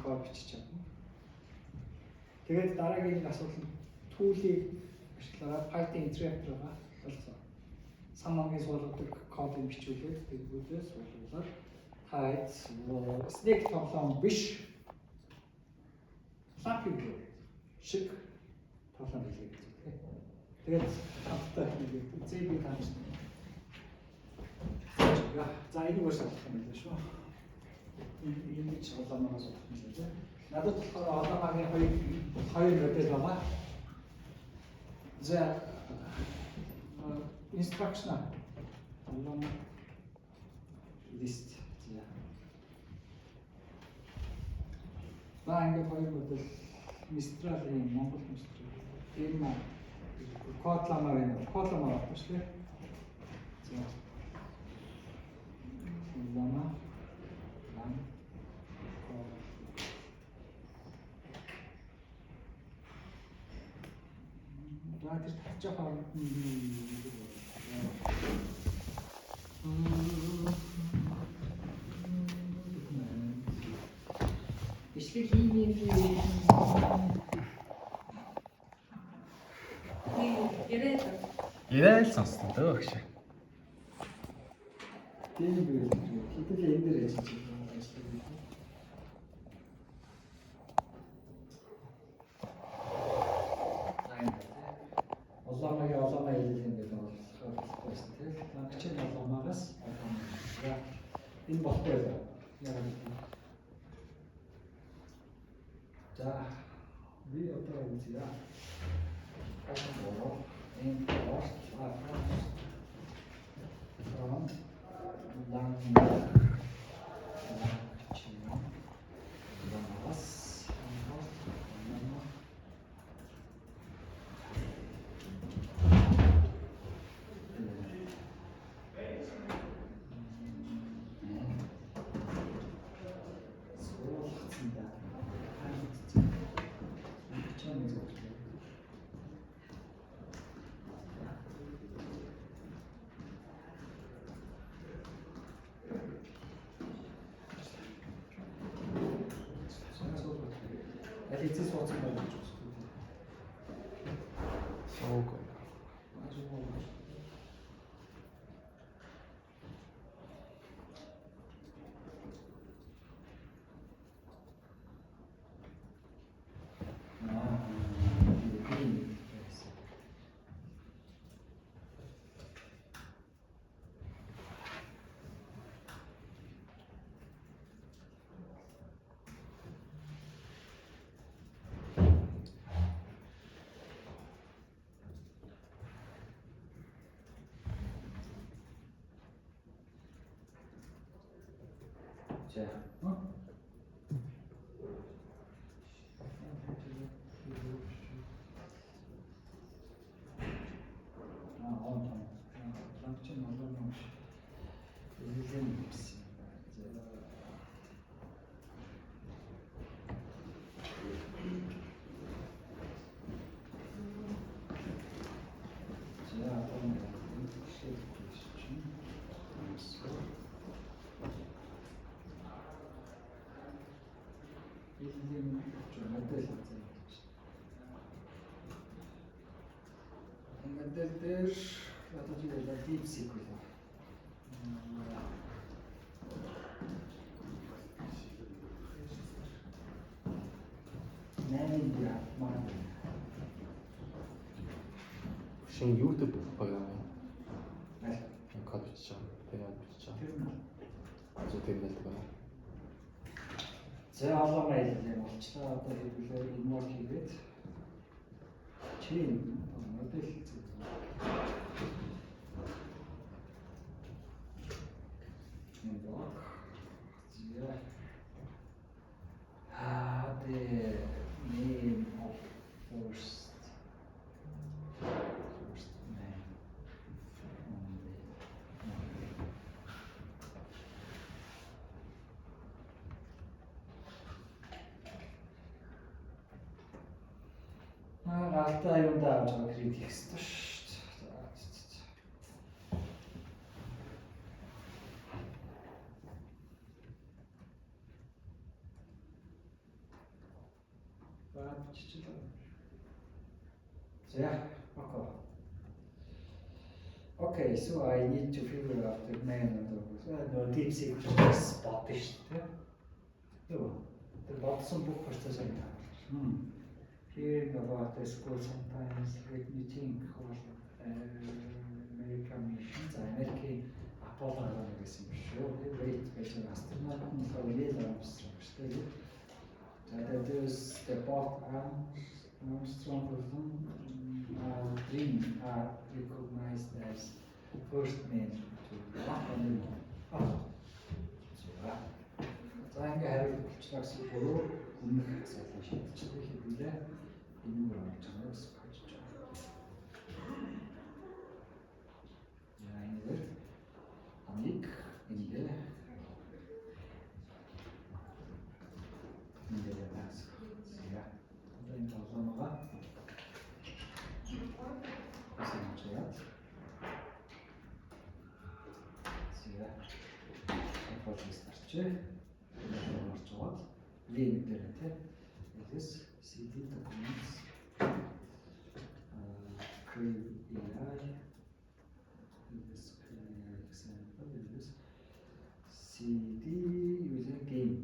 болохоор бичиж чадна. Тэгээд дараагийн асуудал нь түүлийг ашиглаад Python interpreter байгаа. Самангийн суулгадаг кодыг бичүүлээд тэгвэл суулгуулаад хайц snake тоглоом биш Flappy Bird шиг тоглоом хийлээ гэж байна. Тэгээд хамтдаа хийлээ. Зэвийг тааш. За энийг уусгах юм байна шүү. Энэ ч олоомоос болох юм лээ. Надад болохоор олоомагийн хоёр модель байгаа. За instruction олоом list. Ингээд хоёр модель Mistral-ийн Монгол Mistral. Энэ Kotlama байна. Kotlama багшлээ. За. Kotlama. Тэр тавчаа хооронд бичлэг хийний Яриад сонссон дөө багш. тийм үү. Хэдүүлээ энэ дээр ажиллаж байна. Олоомаа хэлэх гэдэг бол хэлсэн тийм. Лагчин олоомоогоос энэ болохгүй байлаа. Яг л. За би одоо үзье. Энэ пост эцэс суусан байх гэж байна. Сууг. За. Лагчин олоомоос илэн гэсэн. Дээр одоо жишээ нь deep sequel. Нэмийн маа. Шин YouTube програм. Аль код бичиж байгаа. Тэгээд бичиж байгаа. Зөв тэрнэл байгаа. За олоомаа хэлээ болчлаа. Одоо хэвлээ имор хийгээд chain модель the name of first name only. Алтаа юм даа гэж критик хэвчээ шүү дээ. Yeah, okay, so I need to figure out the man no deep secret spot is there. The Watson book was the same. Hearing about the school sometimes let me think what American missions, American Apollo гэсэн юм шүү. Wait гэж astronaut нь Neil Armstrong шүү дээ. There's the both Armstrong dream are recognized as first men to walk on the moon. За ингээ хариулт болчихлоос буруу өмнөх асуултыг шийдчихлээ хэвлээ. Энэ нь орж байгаа юм байна. Яа энэ амиг ингээ нас. Яа. Энэ толгоомоо Сэнчээд. Зя. Апоолис тарчээ. Орж аваад линк дээр тий. This CD documents create AI. This example is CD using game.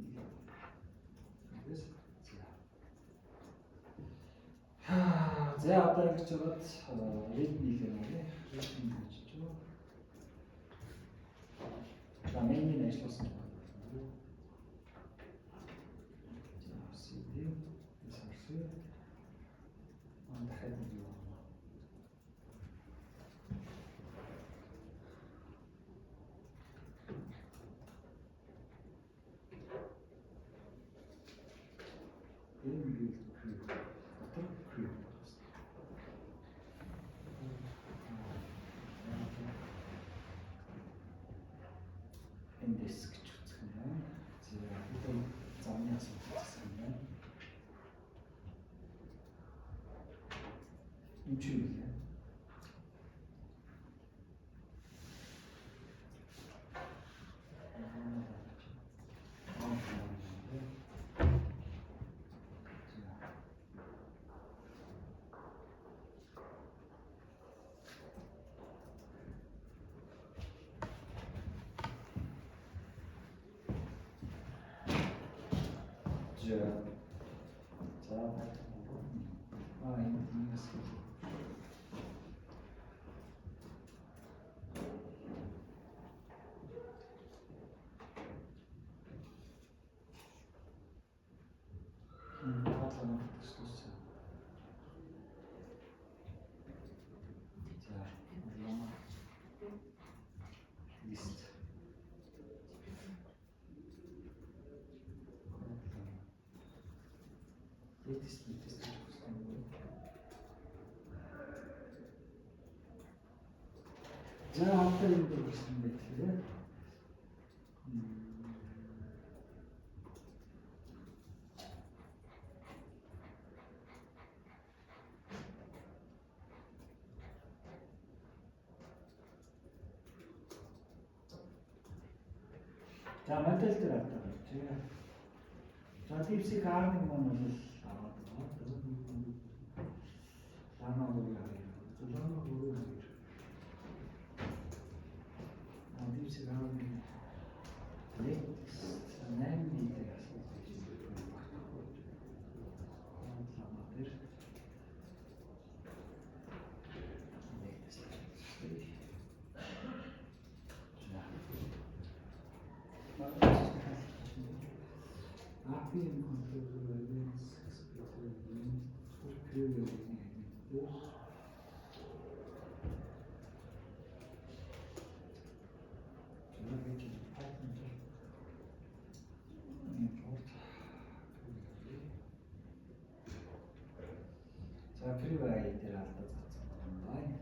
This. За одоо ингэж болоод readme гэнэ. Readme гэж юу? За миний ажилласан байна. За CD resource дахиад нэг юу? Эндээс гэж үзэх юм байна. За хэдэн замны асуудал гэсэн юм байна. Энд ч юм байна. За одоо юу гэсэн бэ тэгэхээр за модель дээр авдаг тийм. За типсик армын мөн бол аваад байгаа. Лама өөрөө типсик армын лекс нэмээд асуудал хийж байна. Лама дээр APM control events expected for period за привай дээр алдаа цацсан байна.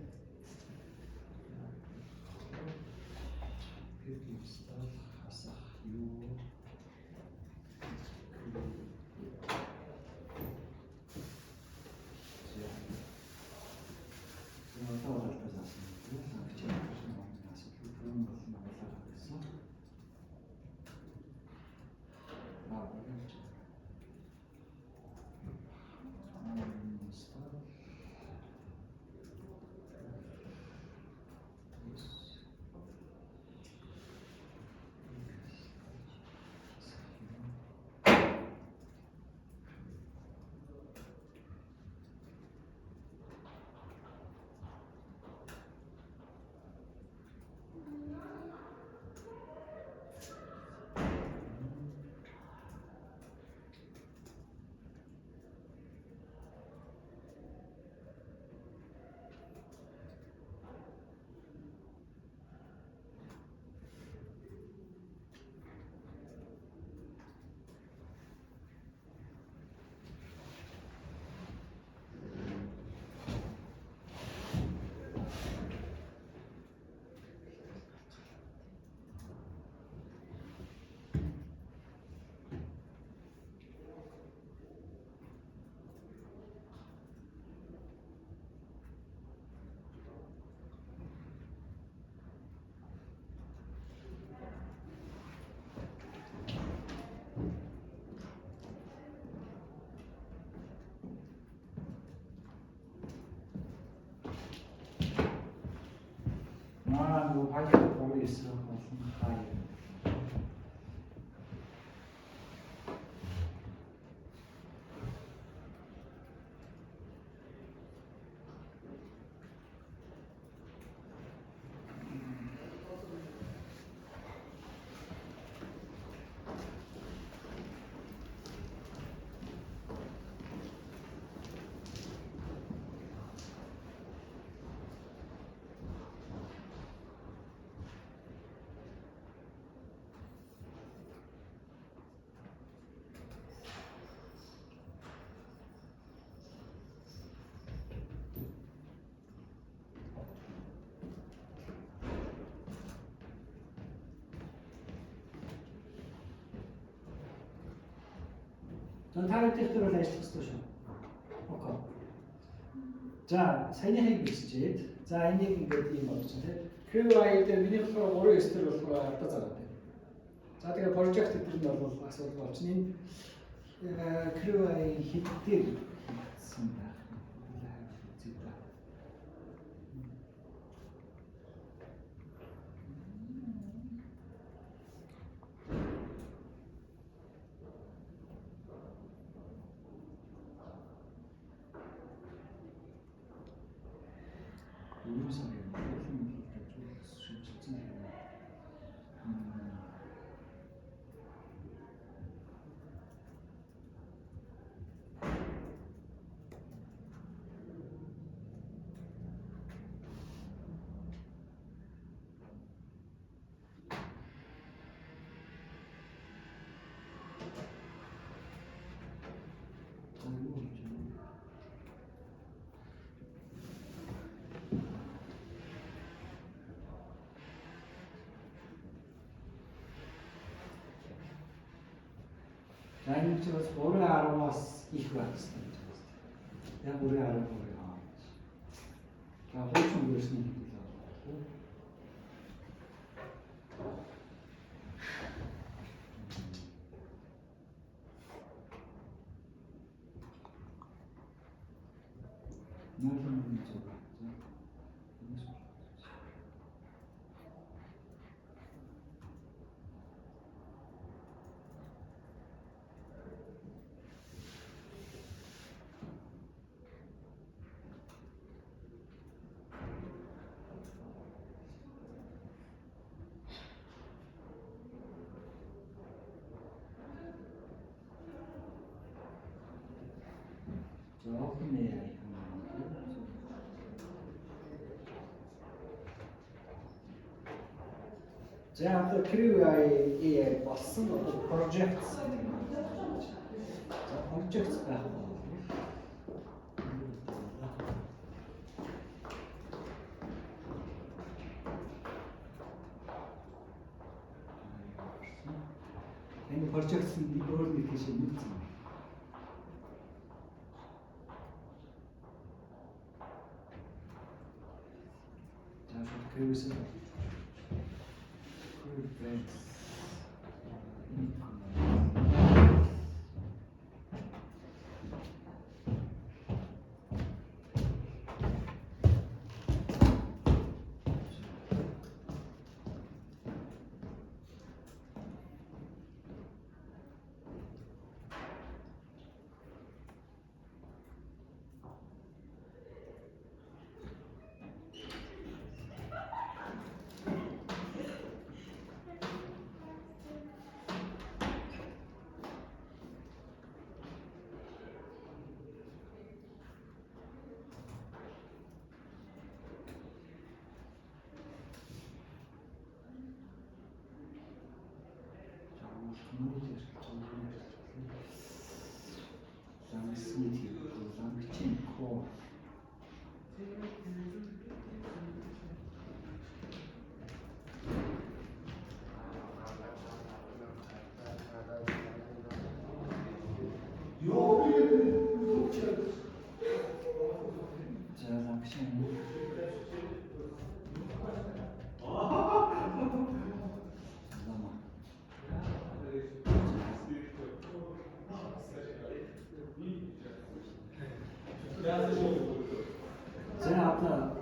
Хэвлэлстал хасах юу 화이트 보이스 무슨 하이. 전 다른 text를 ажиллах окей. За, саяны бичээд. За, энийг ингээд ийм болгосон тийм. QI дээр миний болохоор 3 стер болохоор ардаа заагаад байна. За, тэгээ project дээр нь бол асуудал болчихно. Энэ QI хэдээр хийсэн байх юм. За энэ ч бас 3.10-аас их байх хэрэгтэй. Яг 3.10 хаа. За хуучин версны хэлээ. Нөлөөний зөв. Жоохны яа. За одоо QI болсон project. За project байх. Энэ project-ийн өөр нэг тийш нүүцсэн. За QI-сэн За одоо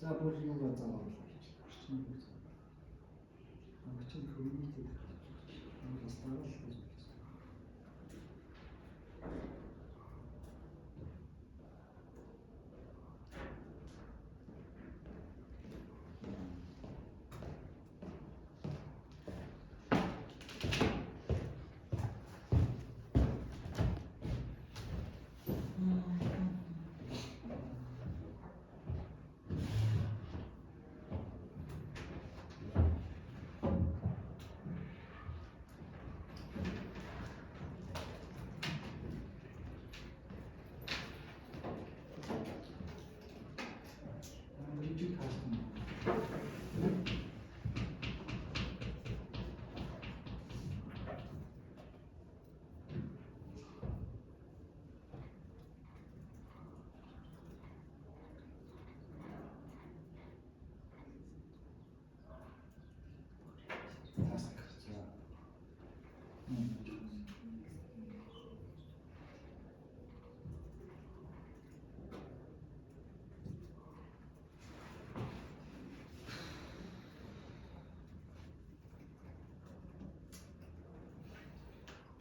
За бүр юу заавал гэж байна. Амчин community бас дараалал гэж байна.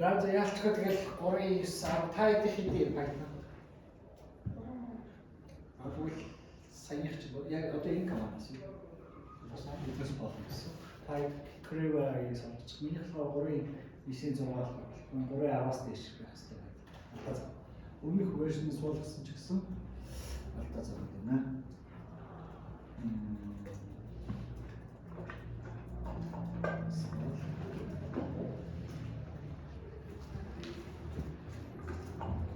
За яалтчгүй тэгэл 3 9 10 та хэд хэдий байна. Тэгвэл саяхан ч яг одоо энэ командас юу? Бас нэгээс болно гэсэн. Та кривээ сонсч минийх болохоор 3 9 6 3 аваас дээш байх хэрэгтэй байна. Өмнөх вершн суулгасан ч гэсэн алдаа зардаг байна.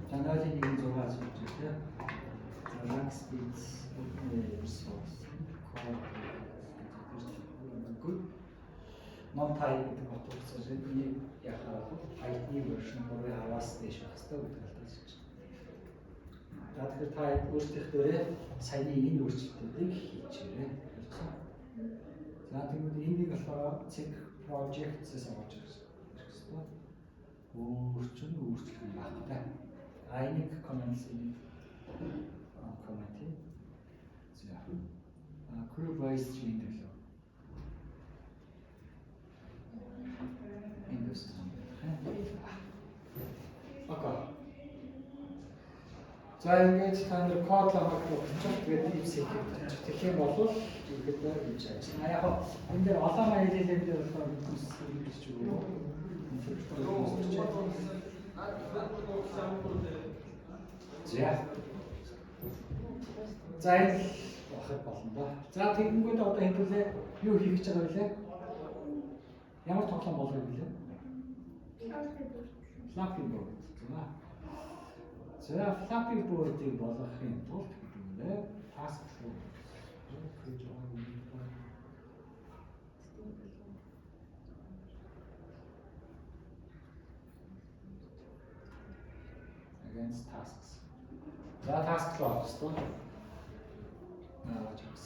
Каналын нэг зураг авч үзье. Relax beats resource. Good. Non-type гэдэг утгатай энэ яхаа IT version бүрээ аваас дээш байх хэрэгтэй гэдэг талаас гэж. За тэгэхээр та өөрсдийнх дээрээ саяны энэ өөрчлөлтүүдийг хийчихээрэй. За тэгвэл энийг болохоор check project-с авч ирэх хэрэгтэй. Өөрчлөлт багтай. Энийг комментийн коммент. За. Crew voice change гэлээ. Эндээс окей. За ингэж та нар код ламаг болчих. Тэгээд ивсийг тэгэх юм бол ихэд хийж ажиллана. Яг энэ дээр олон маялын дээр болохоор хүмүүс ч юу. За энэ бахад болно да. За тэгэнгүүт одоо хэвлээ юу хийх гэж байгаа вэ? Ямар тоглоом болох вэ? Flappy Bird. За Flappy Bird-ийг болгохын тулд хэвлээ task force. Against tasks. За task logs то. Чакс.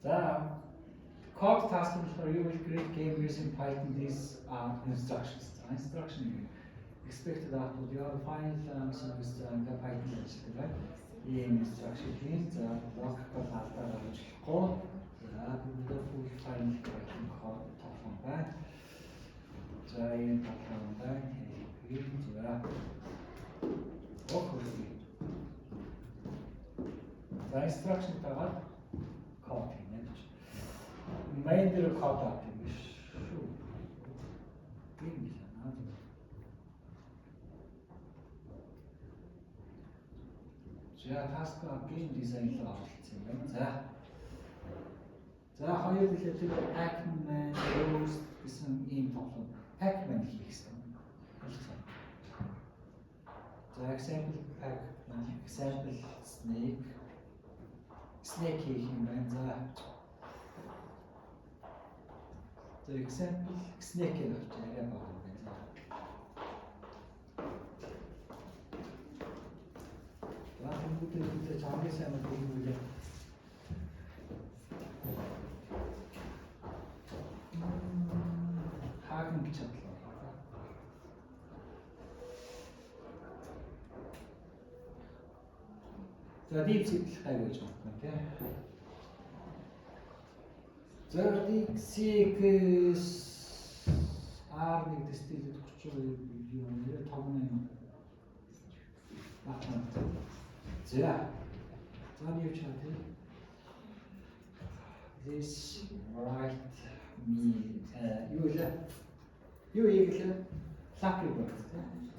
За code task for you will create game using Python. These are instructions. Instruction expected output. You have final service the Python ажилладаг. Ийм instruction хийн. За log алдаа гаргахгүй. За бүгд full final Python code тоглоом байна. За энэ тоглоом байна. За окей. За instruction тагаад code хийнэ гэж. Main дээр code авах юм биш шүү. Тийм байна. За task game design л авчихсан юм байна. За хоёр хэлээд Pac-Man, Rose гэсэн ийм тоглоом. Pac-Man хийх гэсэн. За example Pac-Man, example Snake. Snake хийх юм байна. За example Snake-ийг авч арай бага юм байна. За бүгдಚಾಂгийн сайн мэдээ. За deep seek хайгуулж байна тийм. За deep seek R1 дэстилэд 32 юу нэр тогноо ахмад. За юу ч хаа тийм. This right me юу иглээ лапи бол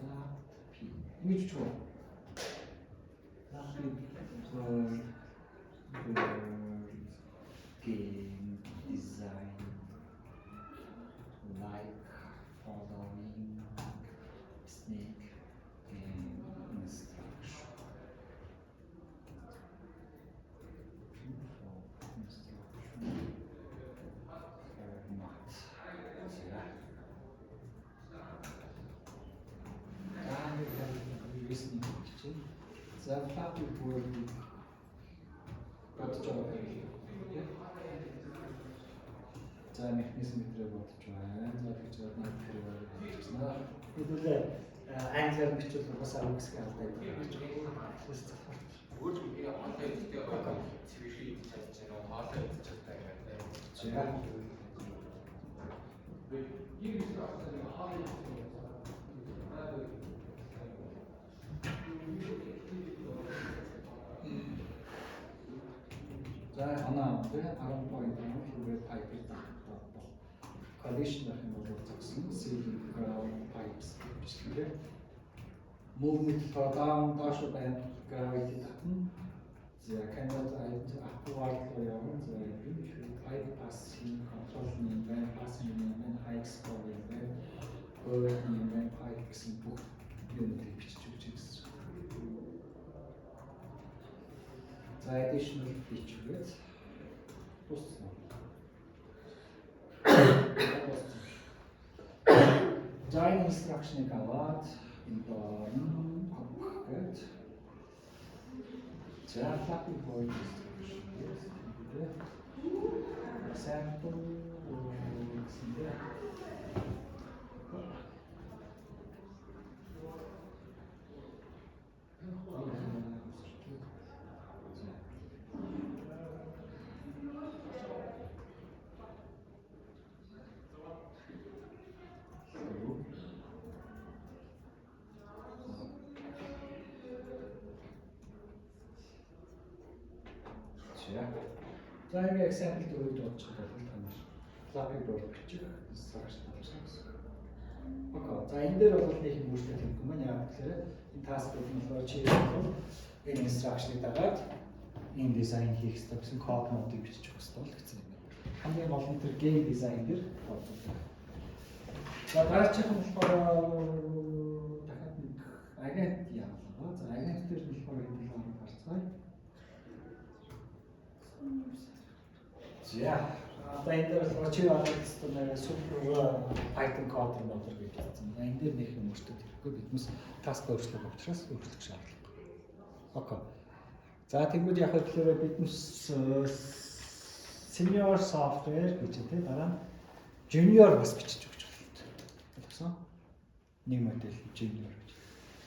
лапи юу ч юу лапи game design like following snake instruction. За флапи бүр бодож байгаа. За механизм мэтрээ бодож байна. За тэгж байна хэрэг байна. Хэдүүлээ англиар бичвэл угаасаа үгс гэдэг байна. Өөр би онлайн гэдэг цэвэрший хийж чадж байгаа хоолой хийж чаддаг гэдэг. За За оноо тэ 10.1 хүрээ пайпыг татдаг. Conditioner юм бол зогсон ceiling ground pipes бичлэгээ. Movement for down доош байна gravity татна. За cannot upward явна. За pipe passing control юм байна, passing юм байна, high score юм байна. Өөр юм байна, pipe гэсэн бүх юмыг бичиж өгч гэсэн. За additional features тусна. Design instruction-ыг аваад энэ авах. За флапи board instruction. Sample гэсэн. За ингэ example төрөд бодчих бол танаар флапи board бичих instruction тавьчихсан. Окей. За энэ дээр бол нэг юм үүсгэх юм байна. Яг тэгэхээр энэ task-ыг нь болохоор чи энэ instruction-ыг дагаад энэ дизайн хийх хэрэгтэй гэсэн код нотыг бичиж өгөх хэрэгтэй гэсэн юм байна. Хамгийн гол нь тэр game design дээр бодлоо. За дараачих нь болохоор дахиад нэг agent явуулаа. За agent дээр болохоор энэ л харцгаая. За одоо энэ дээр болохоор чи анализтнаар супер Python код юм болоо гэж хэлсэн. Энэ дээр нэг юм өөртөө хэрэггүй биднес task өөрчлөлт учраас өөрчлөх шаардлагатай. Окей. За тэгвэл яг тэгэхээр биднес senior software гэж тийм дараа junior бас бичиж өгч байна. Ойлгосон? Нэг модель junior гэж.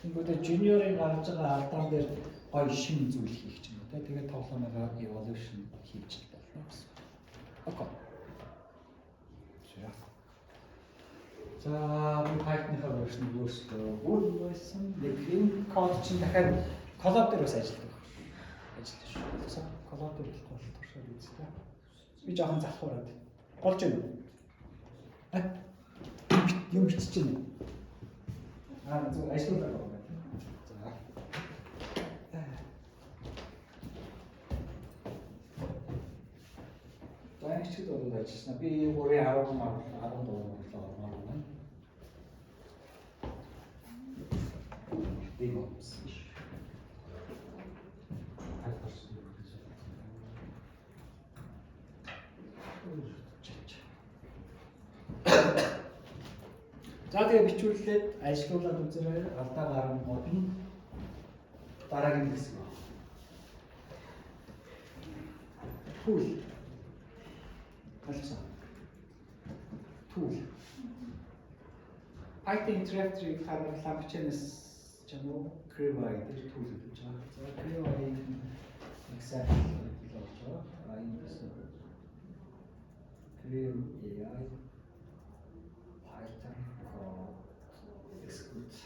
Тэгвэл junior-ын гарч байгаа алдаан дээр гоё шин зүйл хийх юм байна. Тэгээд тоглоомоо evolution хийж болно гэсэн. Окей. За би Python-ийнхаа version өөрсдөө бүр байсан. Нэг энэ код чинь дахиад коллаб дээр бас ажилладаг. Ажиллаж шүү. Коллаб дээр бол туршаад үзтээ. Би жоохон завхураад. Болж байна уу? Юм бичиж байна. Зөв ажилладаг байна. За хичээд бол ажиллана. Би 3.10 14 байна. Биг опс. За тэгээ бичүүлээд ажиллуулаад үзээрэй. Алдаа гаргамууд нь дараагийн хэсэг. Tool. Алсан. Tool. Python interpreter-ийг хамаарлаа бичээс чамуу кривай дээр төлөвлөж байгаа. За кривай example болж байгаа. Эндээс крив AI Python execute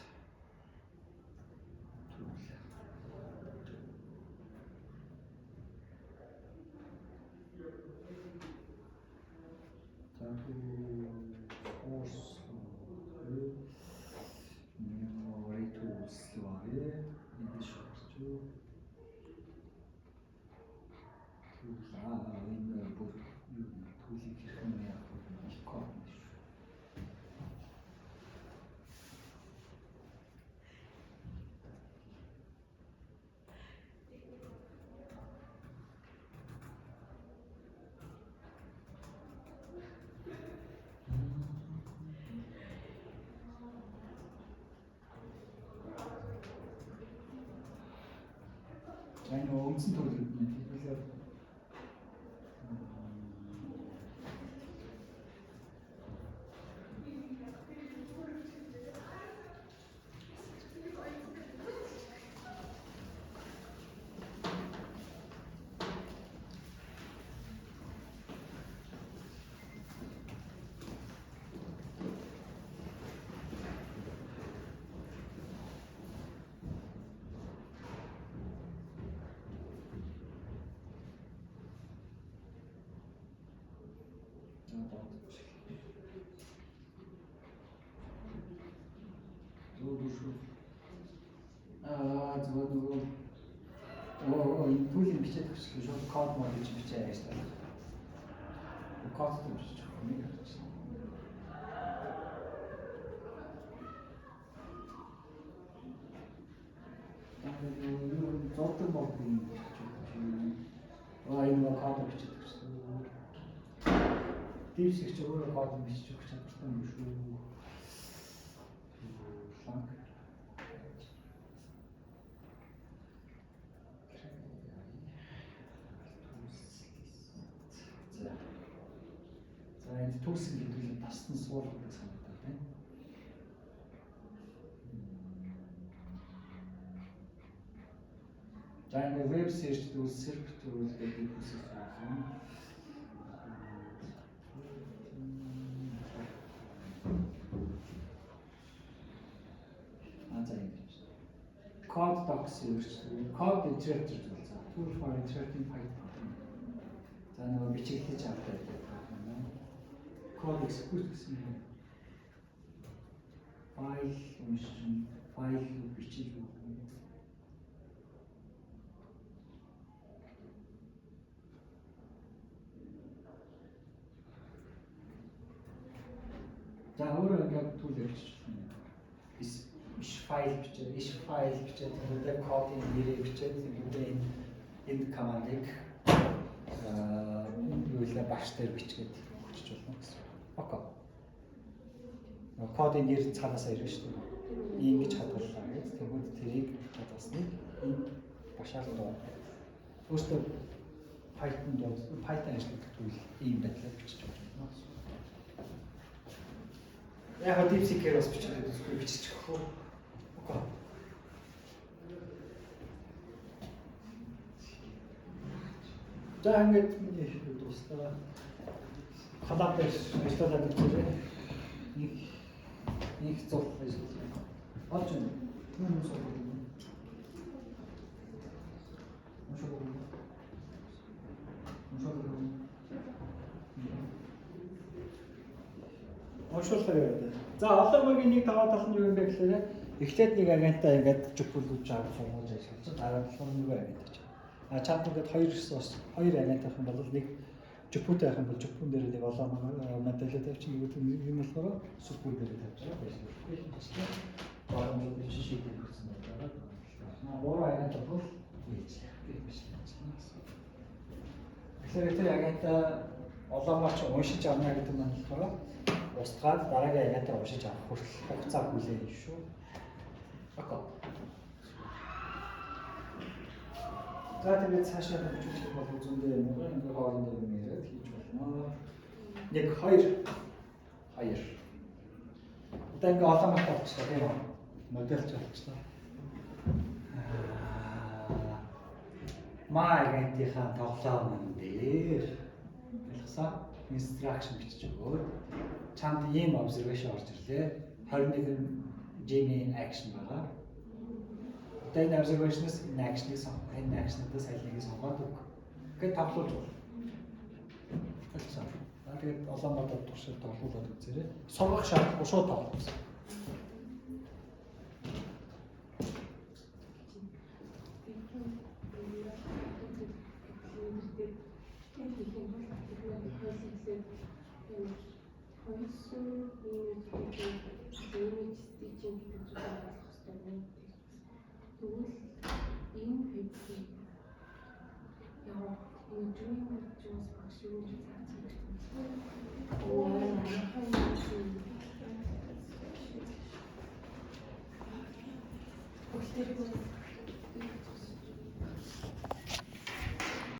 tool. Course memory tools луарэ энэ шоучу энэ бүр түүлийг хэрхэн яах вэ их код шүү. Энэ өмсөн төлөвлөлт нь тэгэхээр зүгээр нөгөө энэ түүлийн бичээд өгсөн шууд код мод гэж бичээ яаж таа. Код гэж юм яа. Тэгээд зовдог болдог юм гэж байна. Энэ код бичээд өгсөн. Дивсэг ч өөрөө код бичиж өгч чадсан юм шүү. Энэ төгсөн гэдэг нь тасны суулгадаг санагдаад байна. За энэ веб search tool search tool гэдэг үгсийг байна. Code docs search tool, code interpreter tool. За tool for interpreting Python. За нөгөө бичиглэж авдаг. Code execute гэсэн юм. Файл уншин, файл бичиж өгнө. За өөрөө ингээд түүл явуулчих юм. Иш файл бичээд тэгээд кодын нэрийг бичээд тэгээд энэ командыг юу л багш дээр бичгээд өгч болно гэсэн. Окей. Кодын нэр цаанаас ирнэ шүү дээ. Ингэж хадгаллаа гэж. Тэгвэл тэрийг хадгалсныг энэ башаал доо. Өөртөө Python ажилладаг зүйл ийм байдлаар бичиж байна. Яг DeepSeek-ээр бас бичиж өгөх. Окей. За ингээд нэг дуустаа халаат ажиллаад байгаа их зов ажиллаж байна. Олж байна. Нүн суулгав. Оншууллаа яваад. За олон нэг даваа тал нь юу юм бэ гэхээр эхлээд нэг агентаа ингээд жигүүлж авах суулгаж ажиллаж дараа нь нэг агент гэж. Чамд ингээд хоёр агент авах юм бол нэг жигүүтэй авах юм бол жигүүн дээр нэг олон модель тавьчих юм болохоор супер дээр тавьчих байсан. Баруун дээр жишээ хийсэн байна. Өөр агент бол ийж тэгэхээр тэр агент олоомооч уншиж авна гэдэг нь болохоор устгаад дараагийн агентаа уншиж авах хүртэл хугацаа хүлээн шүү. Окей. За тэгээд цаашаа хөгжүүлэх бол зөндөө юм уу? Ингээ хоорондоо юм яриад хийж болно. Нэг хоёр. Одоо ингээ олон мат болчихлоо тийм үү? Модельч болчихлоо. маа агентийнхаа тоглоом дээр ялгасаа instruction бичиж өгөөд чамд ийм observation орж ирлээ. 21 Jimmy action байгаа. Одоо энэ observation-аас энэ action-ыг сонгох, энэ action-аас альнийг сонгоод өг. Ингээд тоглуулж байна. Ялгасаа. Тэгээд Улаанбаатар туршилт орлуулад үзээрэй. Сургах шаардлагагүй шууд тоглосон.